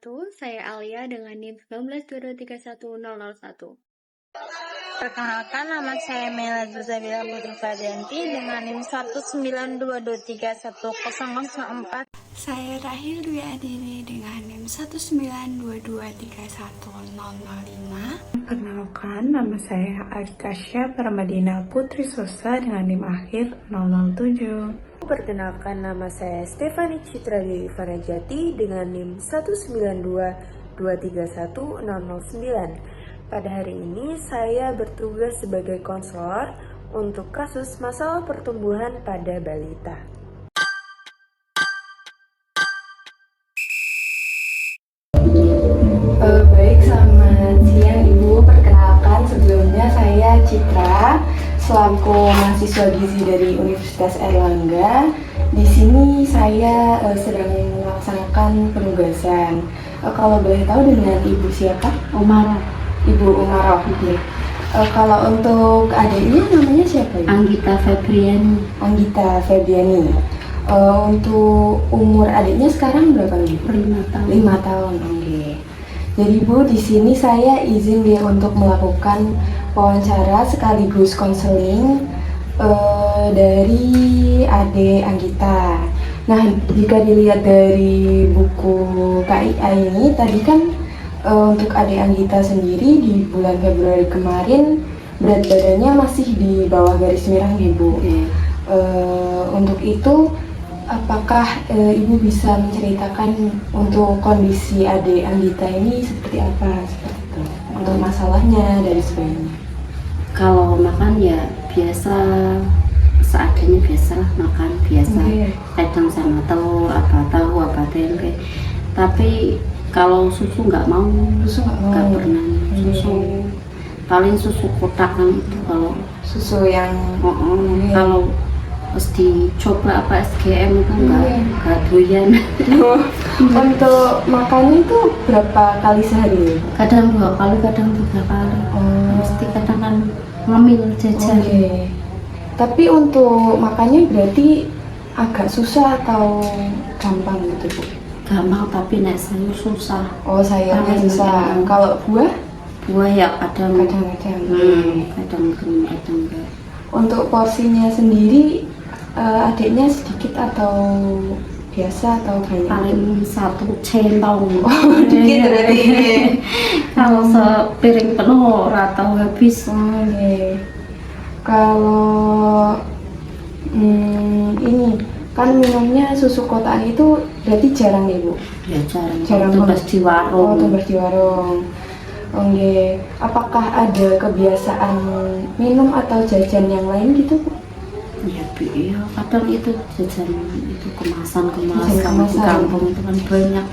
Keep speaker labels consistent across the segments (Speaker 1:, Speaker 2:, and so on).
Speaker 1: wabarakatuh. Saya Alia dengan NIM 1922310001.
Speaker 2: Perkenalkan, nama saya Mela Zuzabila Putri Fadyanti dengan NIM 192231004.
Speaker 3: Saya Rahil Dwi Adini dengan NIM 192231005.
Speaker 4: Perkenalkan, nama saya Arkasya Paramadina Putri Sosa dengan NIM akhir 007.
Speaker 5: Perkenalkan, nama saya Stefani Citra Dewi Farajati dengan NIM 192231009. Pada hari ini saya bertugas sebagai konselor untuk kasus masalah pertumbuhan pada balita.
Speaker 3: Baik, selamat siang Ibu. Perkenalkan, sebelumnya saya Citra selaku mahasiswa gizi dari Universitas Airlangga. Di sini saya sedang melaksanakan penugasan. Kalau boleh tahu dengan Ibu siapa? Ibu Umaroh. Kalau untuk adiknya namanya siapa ya?
Speaker 6: Anggita
Speaker 3: Febriani. Untuk umur adiknya sekarang berapa nih? 5 tahun. Oke. Jadi Bu, di sini saya izin dia untuk melakukan wawancara sekaligus konseling dari adik Anggita. Nah, jika dilihat dari buku KIA ini tadi kan untuk adik Anggita sendiri di bulan Februari kemarin berat badannya masih di bawah garis merah nih Bu. Untuk itu apakah Ibu bisa menceritakan untuk kondisi adik Anggita ini seperti apa, seperti itu, untuk masalahnya dari sebelumnya?
Speaker 6: Kalau makan ya biasa, seadanya biasa makan biasa. Kadang sama telur, apa tahu, apa tempe. Tapi kalau susu nggak mau, nggak pernah susu. Paling susu kotak kan itu kalau
Speaker 3: Susu yang
Speaker 6: kalau pas dicoba apa SGM itu nggak doyan.
Speaker 3: Untuk makannya itu berapa kali sehari?
Speaker 6: Kadang 2 kali, kadang 3 kali. Mesti kadang kan ngemil jajan.
Speaker 3: Tapi untuk makannya berarti agak susah atau gampang gitu Bu?
Speaker 6: Gampang, tapi nek sayur susah.
Speaker 3: Oh, sayurnya susah. Kalau buah?
Speaker 6: Buah ya kadang
Speaker 3: Kadang-kadang.
Speaker 6: kadang enggak.
Speaker 3: Untuk porsinya sendiri adiknya sedikit atau biasa atau banyak?
Speaker 6: Paling 1 centong.
Speaker 3: Dikit berarti.
Speaker 6: Kalau sepiring penuh atau habis.
Speaker 3: Kalau ini kan minumnya susu kotaan itu berarti jarang ya Bu?
Speaker 6: Ya
Speaker 3: Jarang
Speaker 6: tumbas di warung.
Speaker 3: Tumbas di warung. Oke. Apakah ada kebiasaan minum atau jajan yang lain gitu Bu?
Speaker 6: Ya, iya, kadang itu jajan itu kemasan di kampung itu kan banyak.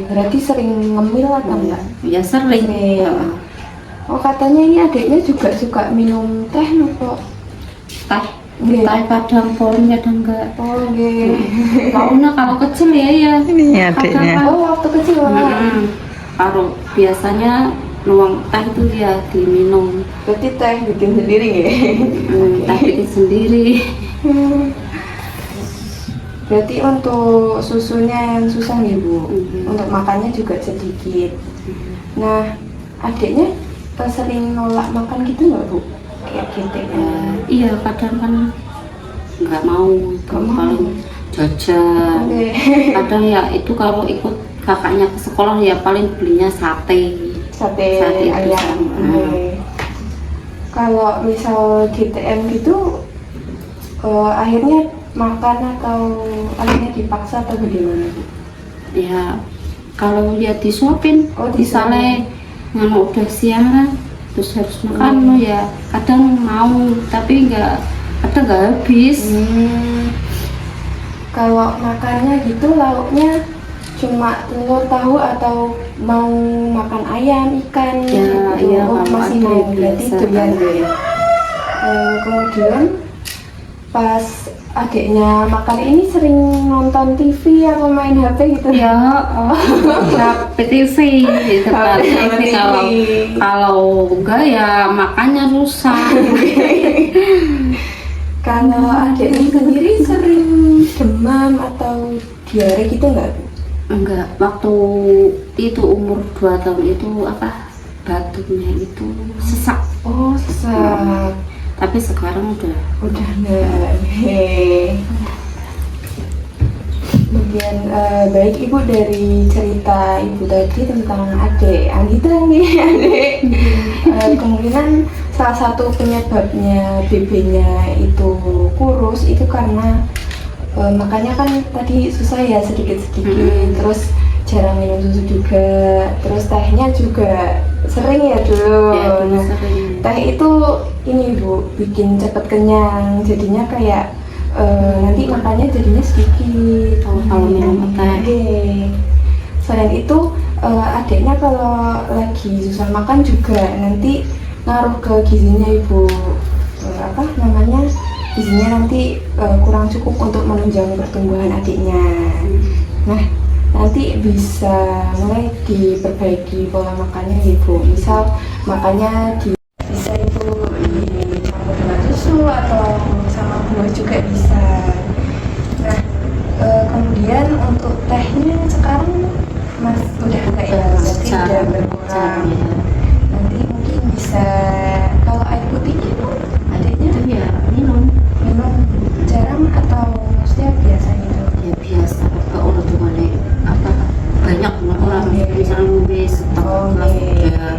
Speaker 3: Berarti sering ngemil atau enggak?
Speaker 6: Ya sering.
Speaker 3: Oh, katanya ini adiknya juga suka minum teh kok.
Speaker 6: Teh kadang porong kadang enggak.
Speaker 3: Maunya
Speaker 6: kalau kecil ya
Speaker 4: Ini adiknya.
Speaker 3: waktu kecil
Speaker 6: kalau biasanya nuang teh itu ya diminum.
Speaker 3: berarti teh bikin sendiri ya?
Speaker 6: Teh bikin sendiri.
Speaker 3: Berarti untuk susunya yang susah nih Bu. Untuk makannya juga sedikit. Nah, adiknya sering nolak makan gitu nggak Bu? Kayak gitu
Speaker 6: Iya, kadang kan nggak mau, paling jajan. Kadang ya itu kalau ikut kakaknya ke sekolah ya paling belinya sate
Speaker 3: ayam. Kalau misal GTM gitu akhirnya makan atau akhirnya dipaksa atau bagaimana Bu?
Speaker 6: Ya kalau dia disuapin, misalnya nganu udah siang terus harus makan ya kadang mau, tapi kadang nggak habis.
Speaker 3: Kalau makannya gitu lauknya cuma telur, tahu atau mau makan ayam, ikan
Speaker 6: Ya,
Speaker 3: gitu?
Speaker 6: iya,
Speaker 3: Masih
Speaker 6: kalau
Speaker 3: mau,
Speaker 6: ada
Speaker 3: berarti
Speaker 6: biasa.
Speaker 3: doyan ya. Kemudian pas adiknya makan ini sering nonton TV atau main HP gitu?
Speaker 6: Ya, PTV gitu kan. Kalau enggak ya makannya susah.
Speaker 3: Kalau adiknya sendiri sering demam atau diare gitu nggak Bu?
Speaker 6: Enggak, waktu itu umur 2 tahun itu apa, batuknya itu sesak.
Speaker 3: Oh, sesak.
Speaker 6: Tapi sekarang udah
Speaker 3: enggak. Kemudian baik Ibu, dari cerita Ibu tadi tentang adik Anggita nih, adik kemungkinan salah satu penyebabnya BB-nya itu kurus itu karena makanya kan tadi susah ya sedikit-sedikit, terus jarang minum susu juga, terus tehnya juga sering ya dulu.
Speaker 6: ya,
Speaker 3: Nah,
Speaker 6: sering.
Speaker 3: teh itu ini Bu bikin cepet kenyang, jadinya kayak nanti makannya jadinya sedikit.
Speaker 6: Kalau minum teh.
Speaker 3: Oke. Selain itu adiknya kalau lagi susah makan juga nanti ngaruh ke gizinya Ibu. Apa namanya, gizinya nanti kurang cukup untuk menunjang pertumbuhan adiknya. Nah, nanti bisa mulai diperbaiki pola makannya Ibu. Misal makannya bisa Ibu dicampur dengan susu atau sama buah juga bisa. Nah, kemudian untuk tehnya sekarang Mas udah enggak ya, berarti udah berkurang.
Speaker 6: ya.
Speaker 3: Nanti mungkin bisa kalau air putihnya Bu, adiknya
Speaker 6: Itu ya minum
Speaker 3: jarang atau maksudnya biasa gitu?
Speaker 6: ya biasa, kalau udah tuh apa banyak orang misalnya ngombe setengah gelas udah.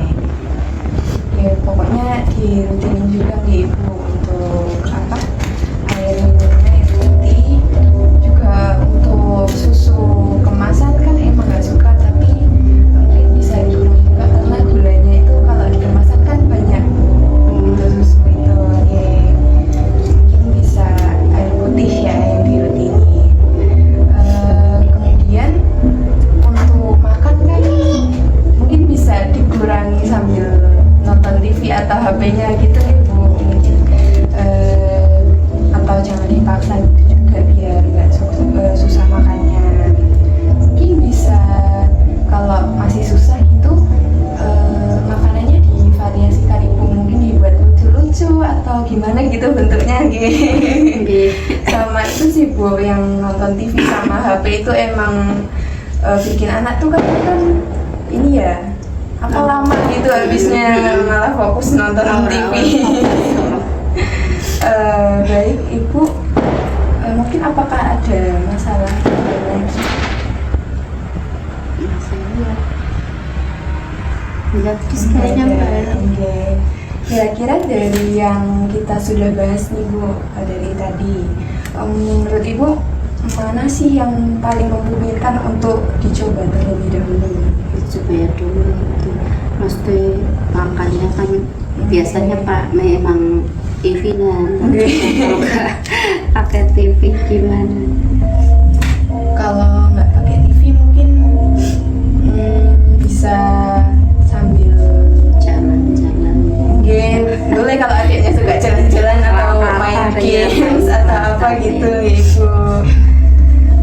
Speaker 3: Ya pokoknya dirutinin juga nih Ibu untuk apa, air minumnya air putih, juga untuk susu kemasan kan emang nggak suka, tapi mungkin bisa dikurangi juga karena gulanya itu kalau di kemasan kan banyak untuk susu itu ya. Mungkin bisa air putih ya yang dirutinin. Kemudian untuk makan kan mungkin bisa dikurangi sambil nonton TV atau HP-nya gitu Ibu, mungkin atau jangan dipaksa gitu juga biar nggak susah makannya. Mungkin bisa kalau masih susah gitu makanannya divariasikan Ibu, mungkin dibuat lucu-lucu atau gimana gitu bentuknya gitu. Sama itu sih Bu, yang nonton TV sama HP itu emang bikin anak tuh kan ini ya apa lama gitu habisnya, malah fokus nonton TV. Baik Ibu, mungkin apakah ada masalah lagi?
Speaker 6: Ya, terus kayaknya
Speaker 3: Oke. Kira-kira dari yang kita sudah bahas nih Bu, dari tadi, menurut Ibu mana sih yang paling memungkinkan untuk dicoba terlebih dahulu?
Speaker 6: supaya dulu itu mesti makannya kan biasanya Pak memang TV kan. Kalau nggak pakai TV gimana?
Speaker 3: Kalau nggak pakai TV mungkin bisa sambil
Speaker 6: Jalan-jalan.
Speaker 3: game. Boleh kalau adiknya suka jalan-jalan atau main games atau apa gitu Ibu.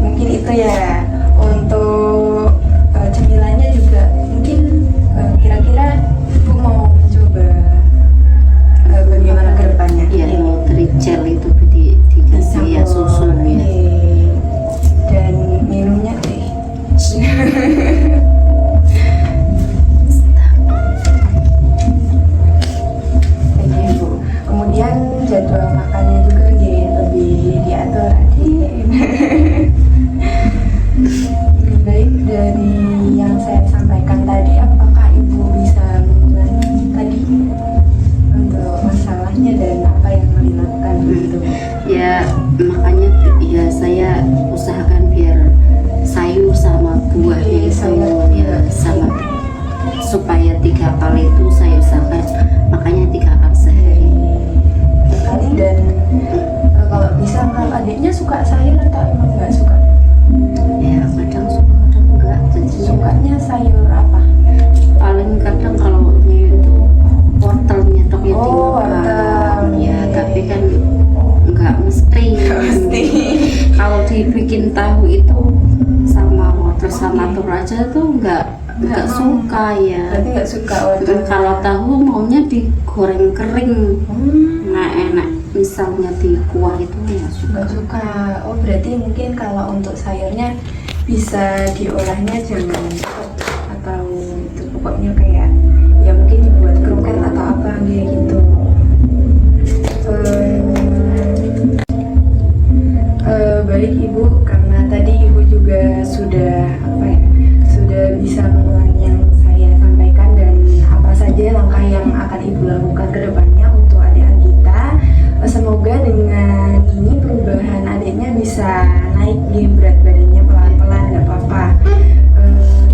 Speaker 3: Mungkin itu ya. Untuk cemilannya juga mungkin kira-kira Ibu mau mencoba bagaimana ke depannya?
Speaker 6: Ya mau tricel itu dikasih ya susu ya.
Speaker 3: Dan minumnya teh. Ibu. Kemudian jadwal makannya juga lebih diatur adik. Lebih baik dari yang saya sampaikan tadi, apakah Ibu bisa mengulangi tadi untuk masalahnya dan apa yang mau dilakukan gitu?
Speaker 6: Ya makanya ya saya usahakan biar sayur sama buahnya itu ya sama, supaya 3 kali itu saya usahakan makanya 3 kali sehari.
Speaker 3: Sekali. Dan kalau bisa, kalau adiknya suka sayur atau emang nggak suka?
Speaker 6: Ya kadang suka kadang enggak, jadi
Speaker 3: Sukanya sayur apa?
Speaker 6: paling kadang kalau itu wortelnya tok ya
Speaker 3: Oh,
Speaker 6: dimakan.
Speaker 3: wortel.
Speaker 6: Ya tapi kan enggak mesti. Kalau dibikin tahu itu sama wortel sama telur aja tuh enggak suka ya.
Speaker 3: Berarti nggak suka wortel.
Speaker 6: Kalau tahu maunya digoreng kering. Nah enak, misalnya di kuah itu ya suka.
Speaker 3: Nggak suka. Oh berarti mungkin kalau untuk sayurnya bisa diolahnya jangan cepat atau itu pokoknya kayak ya mungkin dibuat kroket atau apa kayak gitu. Baik Ibu, karena tadi Ibu juga sudah bisa mengulangi yang saya sampaikan dan apa saja langkah yang akan Ibu lakukan ke depannya untuk adik Anggita. Semoga dengan ini perubahan adiknya bisa naik berat badannya pelan-pelan, gak apa-apa.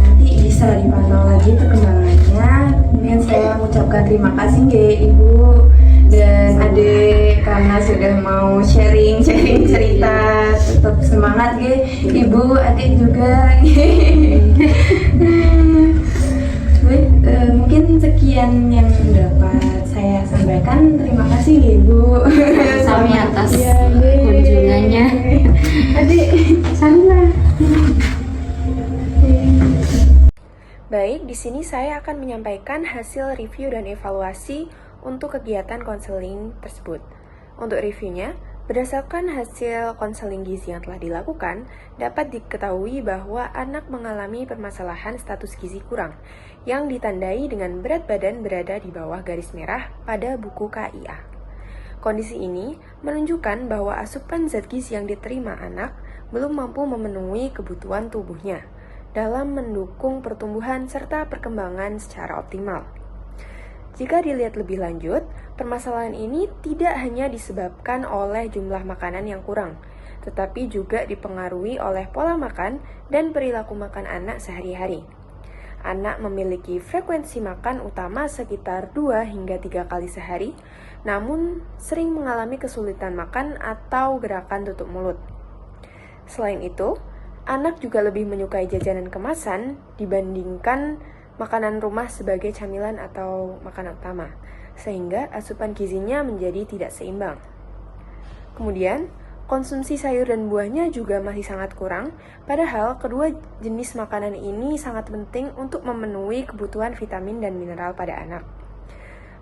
Speaker 3: Nanti bisa dipantau lagi perkembangannya. Kemudian saya mengucapkan terima kasih Ibu dan adik karena sudah mau sharing cerita. Tetap semangat Ibu, adik juga. Mungkin sekian yang dapat saya sampaikan. Terima kasih Ibu.
Speaker 6: Sami atas kunjungannya.
Speaker 3: Adik, sana.
Speaker 5: Baik, di sini saya akan menyampaikan hasil review dan evaluasi untuk kegiatan konseling tersebut. Untuk reviewnya, berdasarkan hasil konseling gizi yang telah dilakukan, dapat diketahui bahwa anak mengalami permasalahan status gizi kurang yang ditandai dengan berat badan berada di bawah garis merah pada buku KIA. Kondisi ini menunjukkan bahwa asupan zat gizi yang diterima anak belum mampu memenuhi kebutuhan tubuhnya dalam mendukung pertumbuhan serta perkembangan secara optimal. Jika dilihat lebih lanjut, permasalahan ini tidak hanya disebabkan oleh jumlah makanan yang kurang, tetapi juga dipengaruhi oleh pola makan dan perilaku makan anak sehari-hari. Anak memiliki frekuensi makan utama sekitar 2 hingga 3 kali sehari, namun sering mengalami kesulitan makan atau gerakan tutup mulut. Selain itu, anak juga lebih menyukai jajanan kemasan dibandingkan makanan rumah sebagai camilan atau makanan utama, sehingga asupan gizinya menjadi tidak seimbang. Kemudian, konsumsi sayur dan buahnya juga masih sangat kurang, padahal kedua jenis makanan ini sangat penting untuk memenuhi kebutuhan vitamin dan mineral pada anak.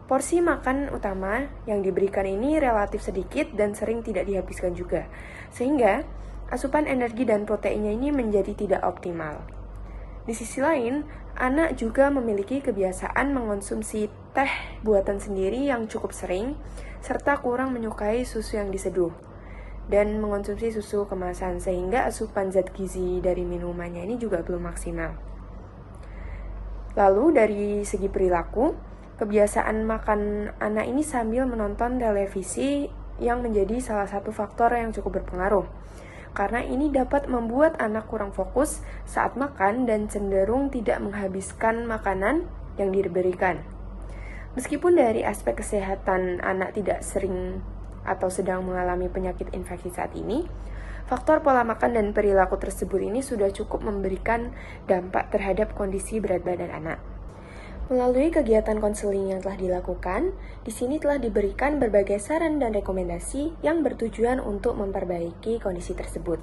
Speaker 5: Porsi makan utama yang diberikan ini relatif sedikit dan sering tidak dihabiskan juga, sehingga asupan energi dan proteinnya ini menjadi tidak optimal. Di sisi lain, anak juga memiliki kebiasaan mengonsumsi teh buatan sendiri yang cukup sering, serta kurang menyukai susu yang diseduh, dan mengonsumsi susu kemasan sehingga asupan zat gizi dari minumannya ini juga belum maksimal. Lalu dari segi perilaku, kebiasaan makan anak ini sambil menonton televisi yang menjadi salah satu faktor yang cukup berpengaruh, karena ini dapat membuat anak kurang fokus saat makan dan cenderung tidak menghabiskan makanan yang diberikan. Meskipun dari aspek kesehatan anak tidak sering atau sedang mengalami penyakit infeksi saat ini, faktor pola makan dan perilaku tersebut ini sudah cukup memberikan dampak terhadap kondisi berat badan anak. Melalui kegiatan konseling yang telah dilakukan, di sini telah diberikan berbagai saran dan rekomendasi yang bertujuan untuk memperbaiki kondisi tersebut.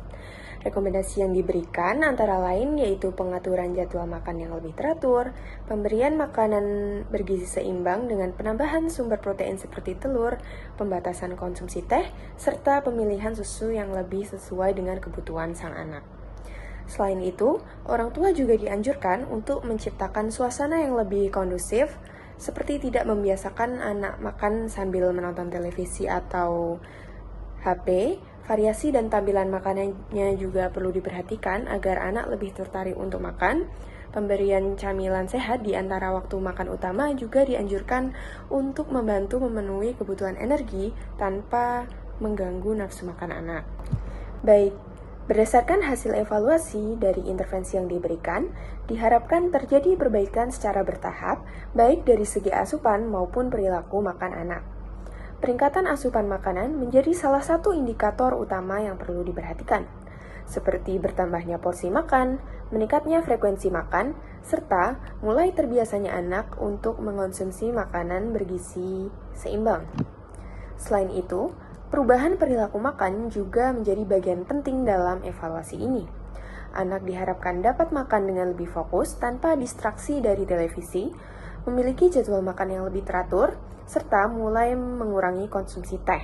Speaker 5: Rekomendasi yang diberikan antara lain yaitu pengaturan jadwal makan yang lebih teratur, pemberian makanan bergizi seimbang dengan penambahan sumber protein seperti telur, pembatasan konsumsi teh, serta pemilihan susu yang lebih sesuai dengan kebutuhan sang anak. Selain itu, orang tua juga dianjurkan untuk menciptakan suasana yang lebih kondusif, seperti tidak membiasakan anak makan sambil menonton televisi atau HP. Variasi dan tampilan makanannya juga perlu diperhatikan agar anak lebih tertarik untuk makan. Pemberian camilan sehat di antara waktu makan utama juga dianjurkan untuk membantu memenuhi kebutuhan energi tanpa mengganggu nafsu makan anak. Baik, berdasarkan hasil evaluasi dari intervensi yang diberikan, diharapkan terjadi perbaikan secara bertahap, baik dari segi asupan maupun perilaku makan anak. Peningkatan asupan makanan menjadi salah satu indikator utama yang perlu diperhatikan, seperti bertambahnya porsi makan, meningkatnya frekuensi makan, serta mulai terbiasanya anak untuk mengonsumsi makanan bergizi seimbang. Selain itu, perubahan perilaku makan juga menjadi bagian penting dalam evaluasi ini. Anak diharapkan dapat makan dengan lebih fokus tanpa distraksi dari televisi, memiliki jadwal makan yang lebih teratur, serta mulai mengurangi konsumsi teh.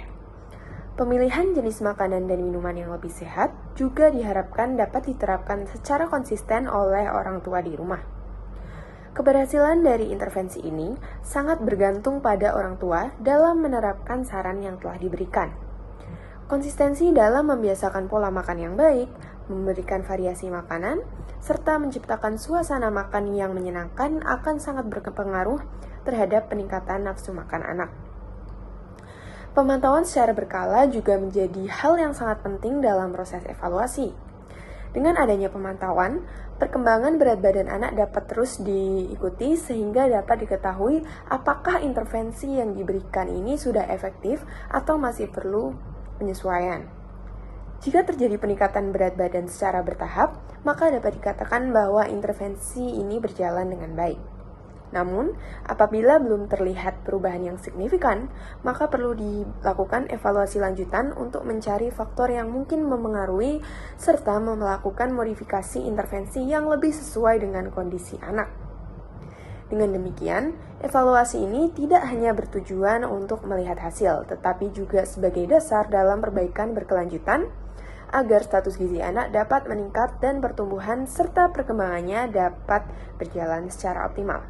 Speaker 5: Pemilihan jenis makanan dan minuman yang lebih sehat juga diharapkan dapat diterapkan secara konsisten oleh orang tua di rumah. Keberhasilan dari intervensi ini sangat bergantung pada orang tua dalam menerapkan saran yang telah diberikan. Konsistensi dalam membiasakan pola makan yang baik, memberikan variasi makanan, serta menciptakan suasana makan yang menyenangkan akan sangat berpengaruh terhadap peningkatan nafsu makan anak. Pemantauan secara berkala juga menjadi hal yang sangat penting dalam proses evaluasi. Dengan adanya pemantauan, perkembangan berat badan anak dapat terus diikuti sehingga dapat diketahui apakah intervensi yang diberikan ini sudah efektif atau masih perlu penyesuaian. Jika terjadi peningkatan berat badan secara bertahap, maka dapat dikatakan bahwa intervensi ini berjalan dengan baik. Namun, apabila belum terlihat perubahan yang signifikan, maka perlu dilakukan evaluasi lanjutan untuk mencari faktor yang mungkin memengaruhi serta melakukan modifikasi intervensi yang lebih sesuai dengan kondisi anak. Dengan demikian, evaluasi ini tidak hanya bertujuan untuk melihat hasil, tetapi juga sebagai dasar dalam perbaikan berkelanjutan agar status gizi anak dapat meningkat dan pertumbuhan serta perkembangannya dapat berjalan secara optimal.